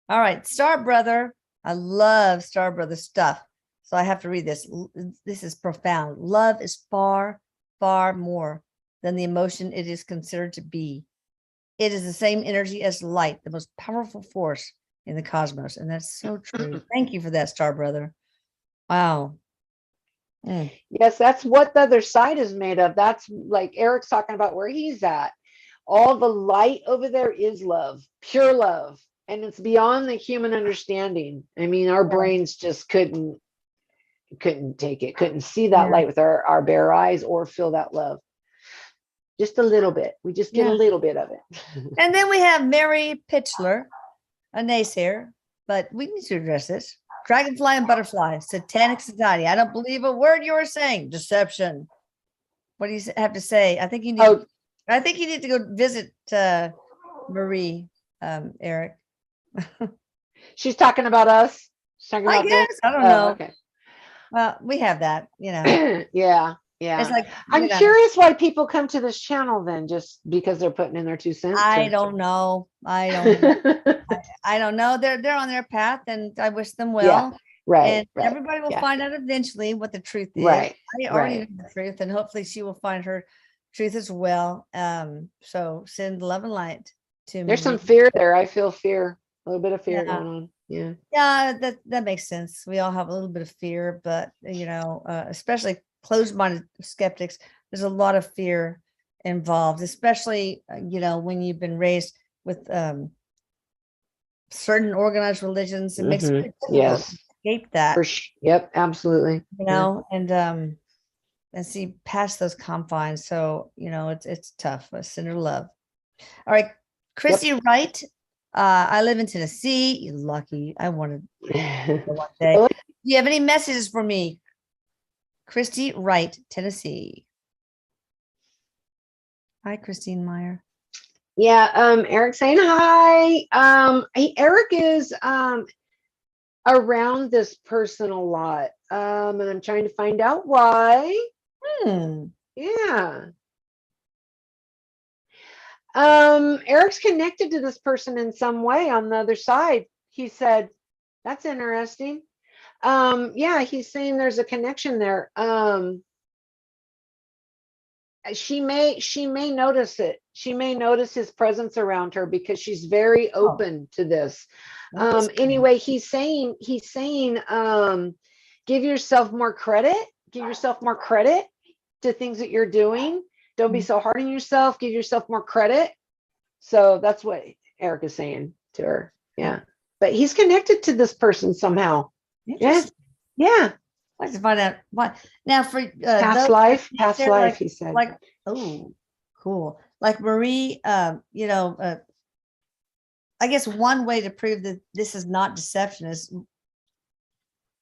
All right, Star Brother. I love Star Brother stuff. So I have to read this. This is profound. Love is far, far more than the emotion it is considered to be. It is the same energy as light, the most powerful force in the cosmos. And that's so true. Thank you for that, Star Brother. Wow. Yes, that's what the other side is made of. That's like Eric's talking about where he's at. All the light over there is love, pure love. And it's beyond the human understanding. I mean, our brains just couldn't take it, couldn't see that light with our bare eyes or feel that love. Just a little bit. We just get a little bit of it. And then we have Mary Pitchler, a naysayer, but we need to address this. Dragonfly and butterfly, satanic society. I don't believe a word you are saying. Deception. What do you have to say? I think you need. I think you need to go visit Marie, Erik. She's talking about us. She's talking about I guess this. I don't know. Okay. Well, we have that, you know. Yeah. It's like I'm curious why people come to this channel then, just because they're putting in their 2 cents. I don't know. I don't know. They're on their path, and I wish them well. Right. And everybody will find out eventually what the truth is. Right. I already know the truth, and hopefully she will find her truth as well. So send love and light to me. There's some fear there. I feel fear, a little bit of fear going on. Yeah. Yeah, that makes sense. We all have a little bit of fear, but you know, especially closed-minded skeptics, there's a lot of fear involved, especially you know, when you've been raised with certain organized religions. It makes it difficult to escape that. Yep, absolutely. You know, and see past those confines. So you know, it's tough. Send her love. All right, Chrissy Wright. I live in Tennessee. You're lucky. I wanted one day. Do you have any messages for me? Christy Wright, Tennessee. Hi, Christine Meyer. Yeah, Erik saying hi. Erik is around this person a lot. And I'm trying to find out why. Yeah. Erik's connected to this person in some way on the other side. He said, that's interesting. Yeah, he's saying there's a connection there. She may notice it. She may notice his presence around her because she's very open to this. Anyway, he's saying, give yourself more credit. Give yourself more credit to things that you're doing. Don't be so hard on yourself. Give yourself more credit. So that's what Erik is saying to her. Yeah. But he's connected to this person somehow. Yeah. Yeah. I'd like to find out why. Now for past life, like, he said. Like, oh, cool. Like Marie, you know, I guess one way to prove that this is not deception is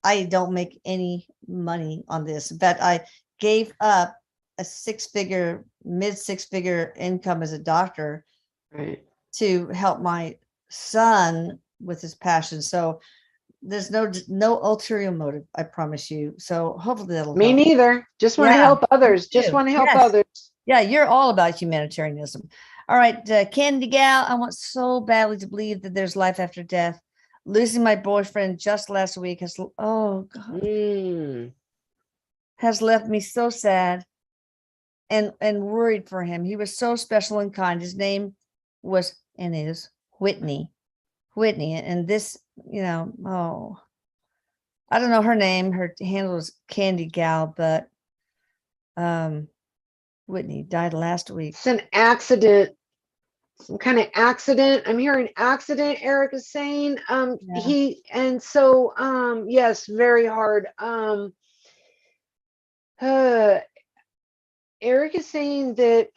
I don't make any money on this. In fact, I gave up a mid six figure income as a doctor to help my son with his passion. So there's no ulterior motive, I promise you. So hopefully that'll me help. neither. Just want to help others. Just want to help others. Yeah, you're all about humanitarianism. All right, Candy Gal, I want so badly to believe that there's life after death. Losing my boyfriend just last week has has left me so sad and worried for him. He was so special and kind. His name was and is Whitney, and this, you know, I don't know her name. Her handle is Candy Gal, but Whitney died last week. It's an accident, some kind of accident. I'm hearing accident, Erik is saying. Yes, very hard. Erik is saying that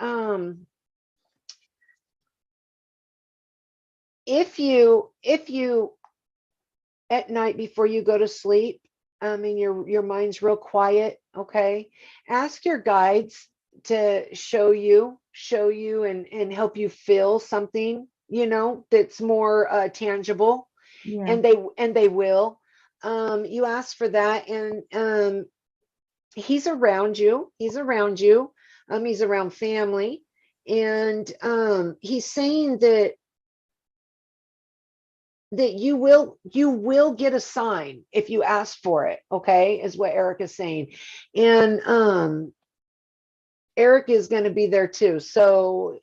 if you at night before you go to sleep, and your mind's real quiet, okay, ask your guides to show you and help you feel something, you know, that's more tangible. And they will. You ask for that, and he's around you. He's around family, and he's saying that that you will get a sign if you ask for it. Okay, is what Erik is saying. And Erik is going to be there too. So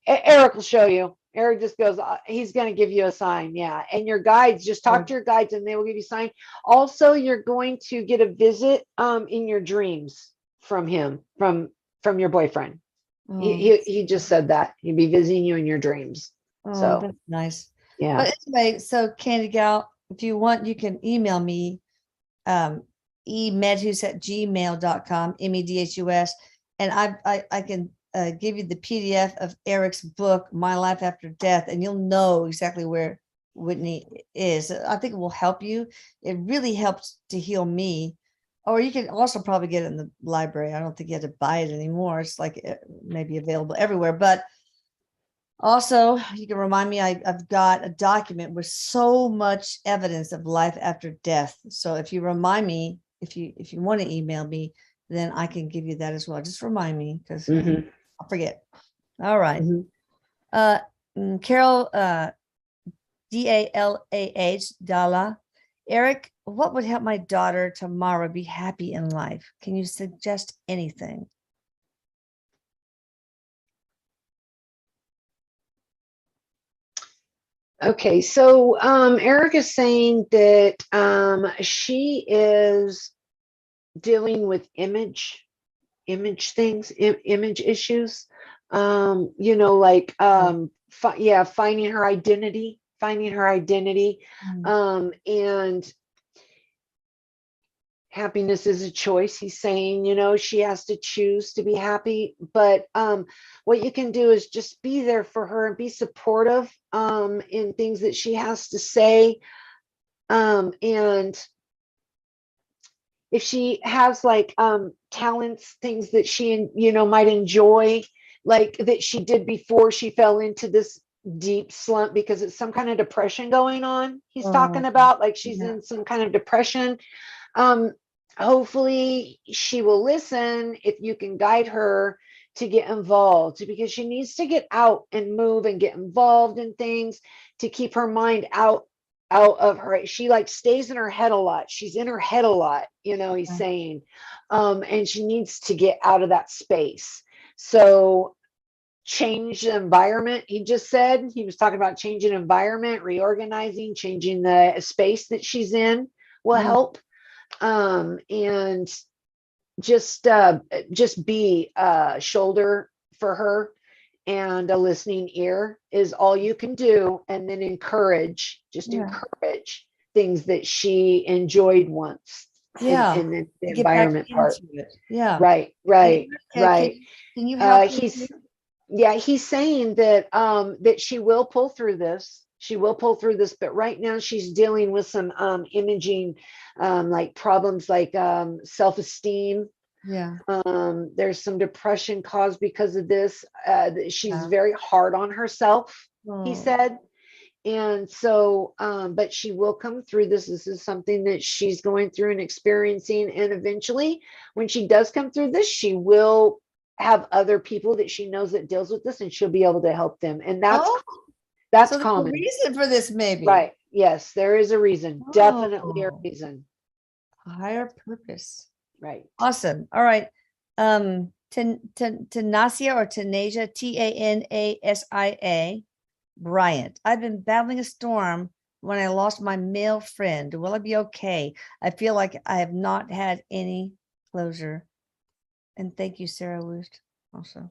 Erik will show you. Erik just goes, he's going to give you a sign. Yeah. And your guides, just talk to your guides and they will give you a sign. Also, you're going to get a visit in your dreams from him, from your boyfriend. He just said that he'd be visiting you in your dreams. So that's nice. yeah. But anyway, so Candy Gal, if you want, you can email me, emedhus@gmail.com, MEDHUS, and I can give you the PDF of Erik's book, My Life After Death, and you'll know exactly where Whitney is. I think it will help you. It really helps to heal me. Or you can also probably get it in the library. I don't think you have to buy it anymore. It's like maybe available everywhere. But also, you can remind me, I've got a document with so much evidence of life after death. So if you remind me, if you want to email me, then I can give you that as well. Just remind me, because I'll forget. All right. Carol, DALAH, Dala. Erik, what would help my daughter Tamara be happy in life? Can you suggest anything? Okay, so Erik is saying that she is dealing with image things, image issues. You know, like finding her identity, and happiness is a choice. He's saying, you know, she has to choose to be happy. But what you can do is just be there for her and be supportive in things that she has to say. And if she has like talents, things that she, you know, might enjoy, like that she did before she fell into this deep slump because it's some kind of depression going on. He's talking about like she's in some kind of depression. Hopefully she will listen if you can guide her to get involved, because she needs to get out and move and get involved in things to keep her mind out of her. She like stays in her head a lot. She's in her head a lot, you know, he's saying, and she needs to get out of that space. So change the environment. He just said he was talking about changing environment, reorganizing, changing the space that she's in will help. And just be a shoulder for her and a listening ear is all you can do. And then encourage things that she enjoyed once. And then the environment part. Right. Can you help he's saying that that she will pull through this. But right now she's dealing with some imaging like problems, like self-esteem. There's some depression caused because of this. She's very hard on herself, he said. And so but she will come through this. This is something that she's going through and experiencing, and eventually when she does come through this, she will have other people that she knows that deals with this, and she'll be able to help them. And that's so common. The reason for this, maybe. Right. Yes, there is a reason. Definitely a reason. A higher purpose. Right. Awesome. All right. Tanasia or Tanasia, Tanasia Bryant. I've been battling a storm when I lost my male friend. Will I be okay? I feel like I have not had any closure. And thank you, Sarah Woost, also.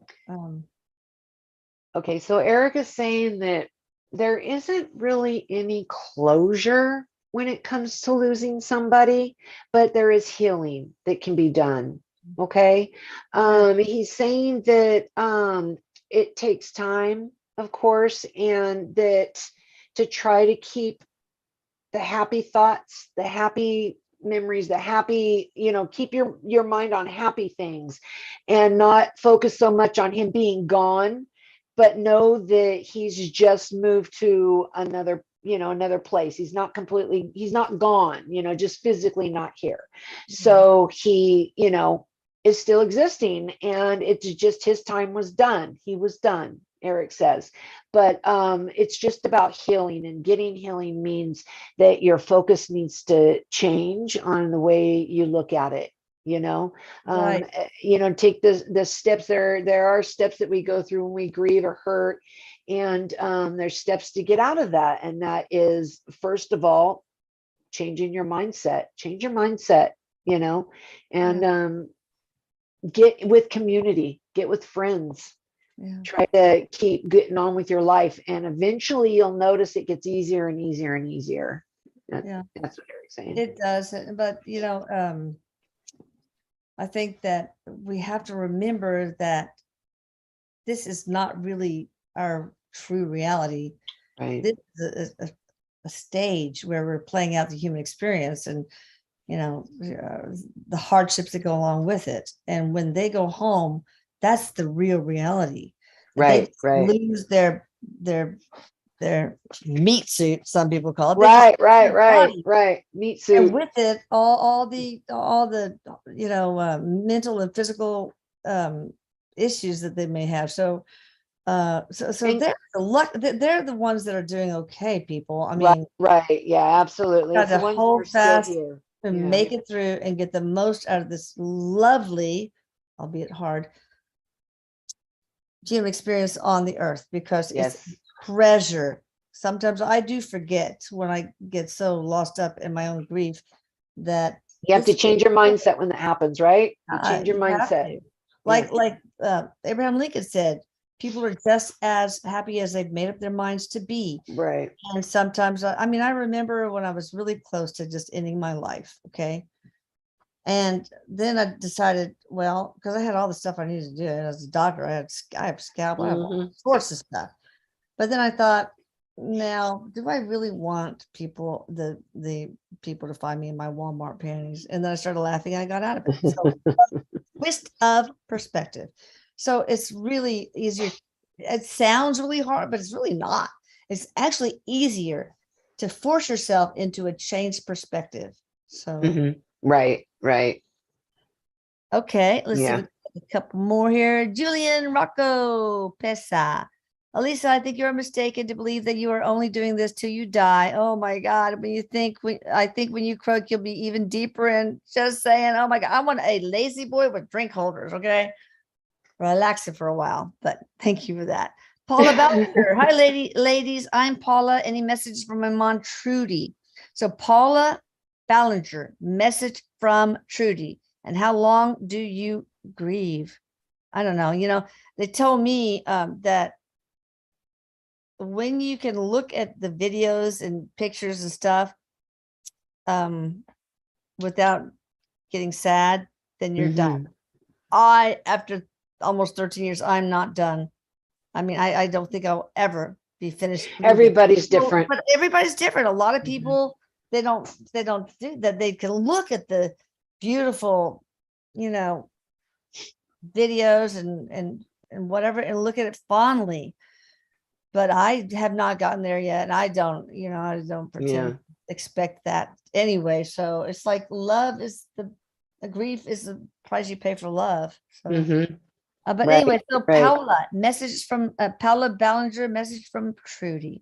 Okay, so Erik is saying that there isn't really any closure when it comes to losing somebody, but there is healing that can be done. Okay. He's saying that it takes time, of course, and that to try to keep the happy thoughts, the happy memories, the happy, you know, keep your mind on happy things and not focus so much on him being gone, but know that he's just moved to another place. He's not gone, you know, just physically not here. So he, you know, is still existing, and it's just his time was done. He was done. Erik says. But it's just about healing, and getting healing means that your focus needs to change on the way you look at it. Right. Take the steps. There are steps that we go through when we grieve or hurt, and there's steps to get out of that. And that is, first of all, changing your mindset. Change your mindset. And get with community, get with friends. Yeah. Try to keep getting on with your life, and eventually you'll notice it gets easier and easier and easier. Yeah. That's what Erik's saying. It does. But, I think that we have to remember that this is not really our true reality. Right. This is a stage where we're playing out the human experience, and the hardships that go along with it. And when they go home, that's the real reality. Right. They lose their meat suit, some people call it. Right. Meat suit. And with it, all the mental and physical issues that they may have. So they're the ones that are doing okay, people. I mean, right. Yeah, absolutely. got It's the to ones that are hold still fast here. and make it through and get the most out of this lovely, albeit hard, human experience on the earth, because it's treasure. Sometimes I do forget, when I get so lost up in my own grief, that you have to change your mindset when that happens, right? You change your mindset. Like Abraham Lincoln said, people are just as happy as they've made up their minds to be. Right. And sometimes, I remember when I was really close to just ending my life. Okay. And then I decided, well, because I had all the stuff I needed to do as a doctor, I have scalp, I have all sorts of stuff. But then I thought, now, do I really want the people to find me in my Walmart panties? And then I started laughing and I got out of it. So, twist of perspective. So it's really easier. It sounds really hard, but it's really not. It's actually easier to force yourself into a changed perspective. So right. Okay, let's see a couple more here. Julian Rocco Pesa. Elisa, I think you're mistaken to believe that you are only doing this till you die. Oh my God. I think when you croak, you'll be even deeper. And just saying, oh my God, I want a lazy boy with drink holders. Okay. Relax it for a while, but thank you for that. Paula Ballinger. Hi, ladies. I'm Paula. Any messages from my mom, Trudy? So Paula Ballinger, message from Trudy. And how long do you grieve? I don't know. They told me that when you can look at the videos and pictures and stuff without getting sad, then you're done. After almost 13 years, I'm not done. I don't think I'll ever be finished. Everybody's different. But everybody's different. A lot of people, they don't do that. They can look at the beautiful, videos and whatever, and look at it fondly. But I have not gotten there yet. And I don't pretend expect that anyway. So it's like love is the grief is the price you pay for love. So but anyway, so Paula, message from Paula Ballinger, message from Trudy.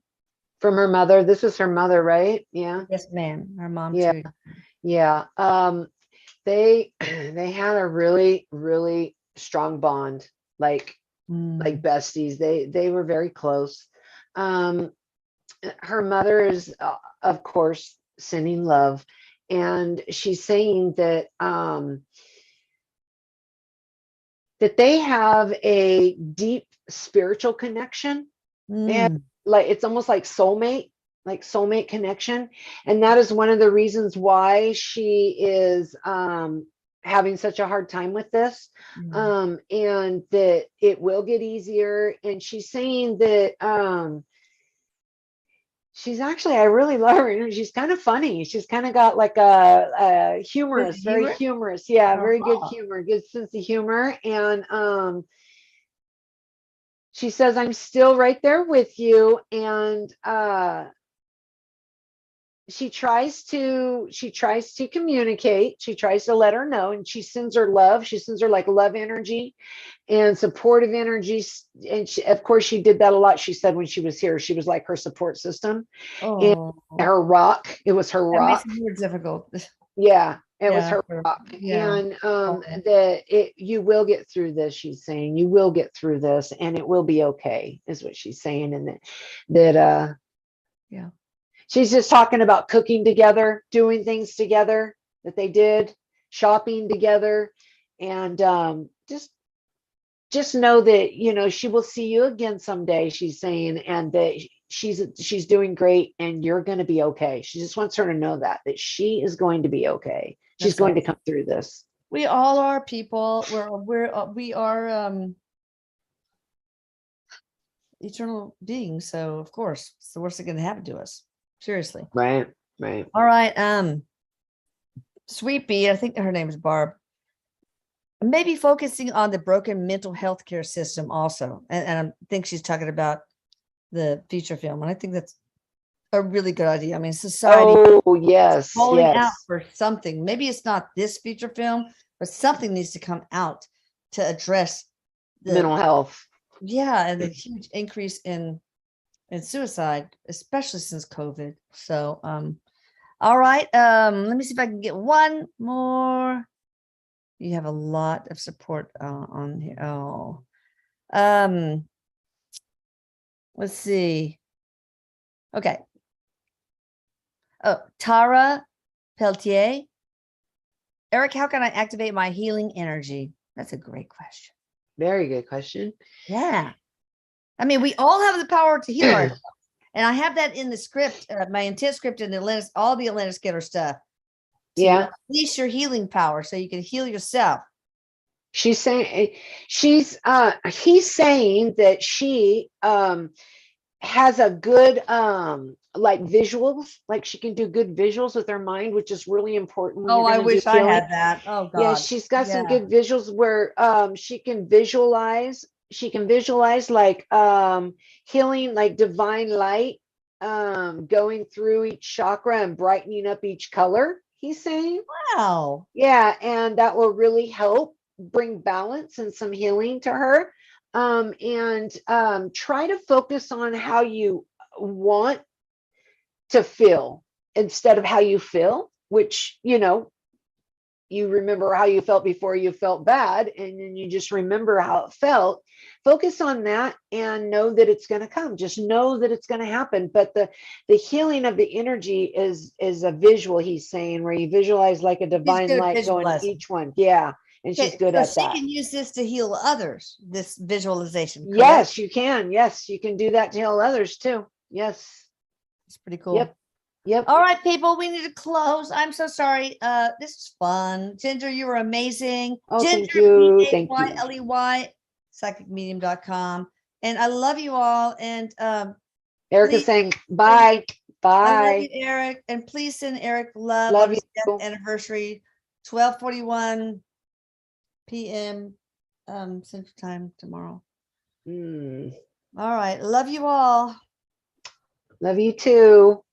From her mother. This is her mother, right? Yeah. Yes, ma'am. Her mom. Yeah. Trudy. Yeah. They had a really, really strong bond, like besties. They were very close. Her mother is, of course, sending love, and she's saying that that they have a deep spiritual connection. And like it's almost like soulmate connection. And that is one of the reasons why she is having such a hard time with this. And that it will get easier. And she's saying that she's actually, I really love her. She's kind of funny. She's kind of got like a humorous, very humorous. Yeah, very good humor, good sense of humor. And she says, I'm still right there with you. And she tries to communicate. She tries to let her know, and she sends her love. She sends her like love energy and supportive energies. And she, of course, she did that a lot. She said when she was here, she was like her support system and Oh, her rock. It was her that makes rock. it more difficult. Yeah, it was Yeah, her rock. yeah. And Oh, that it you will get through this, she's saying. You will get through this and it will be okay, is what she's saying. And that yeah. she's just talking about cooking together, doing things together that they did, shopping together, and just know that she will see you again someday. She's saying, and that she's doing great, and you're going to be okay. She just wants her to know that she is going to be okay. She's That's going to awesome. come through this. We all are people. We are eternal beings. So of course, it's the worst thing that can happen to us. Seriously. Right, right. All right. Sweet Bee, I think her name is Barb. Maybe focusing on the broken mental health care system also. And I think she's talking about the feature film. And I think that's a really good idea. I mean, society Oh, yes, calling out yes. for something. Maybe it's not this feature film, but something needs to come out to address Mental health. and the huge increase in suicide, especially since COVID. So all right. Let me see if I can get one more. You have a lot of support on here. Oh. Let's see. Okay. Oh, Tara Peltier. Erik, how can I activate my healing energy? That's a great question. Very good question. Yeah. I mean, we all have the power to heal ourselves. And I have that in the script, my intent script in Atlantis, all the Atlantis Getter stuff. Yeah. Unleash your healing power so you can heal yourself. She's saying he's saying that she has a good like visuals, like she can do good visuals with her mind, which is really important when you're I going to do wish I healing. had that. Oh God. Yeah, she's got some good visuals where she can visualize like healing, like divine light going through each chakra and brightening up each color, he's saying. Wow. Yeah, and that will really help bring balance and some healing to her. And try to focus on how you want to feel instead of how you feel, which, you remember how you felt before you felt bad, and then you just remember how it felt. Focus on that and know that it's going to come. Just know that it's going to happen. But the healing of the energy is a visual, he's saying, where you visualize like a divine light going to each one. Yeah. And she's good at that. She can use this to heal others, this visualization. Correct? Yes, you can. Yes, you can do that to heal others too. Yes. It's pretty cool. Yep. All right, people, we need to close. I'm so sorry. This was fun. Ginger, you were amazing. Oh, Ginger, thank you. Thank you. Ley, psychicmedium.com. And I love you all. And Erik is saying bye. Bye. I love you, Erik. And please send Erik love on his death anniversary, 12:41 p.m. Central Time tomorrow. All right. Love you all. Love you too.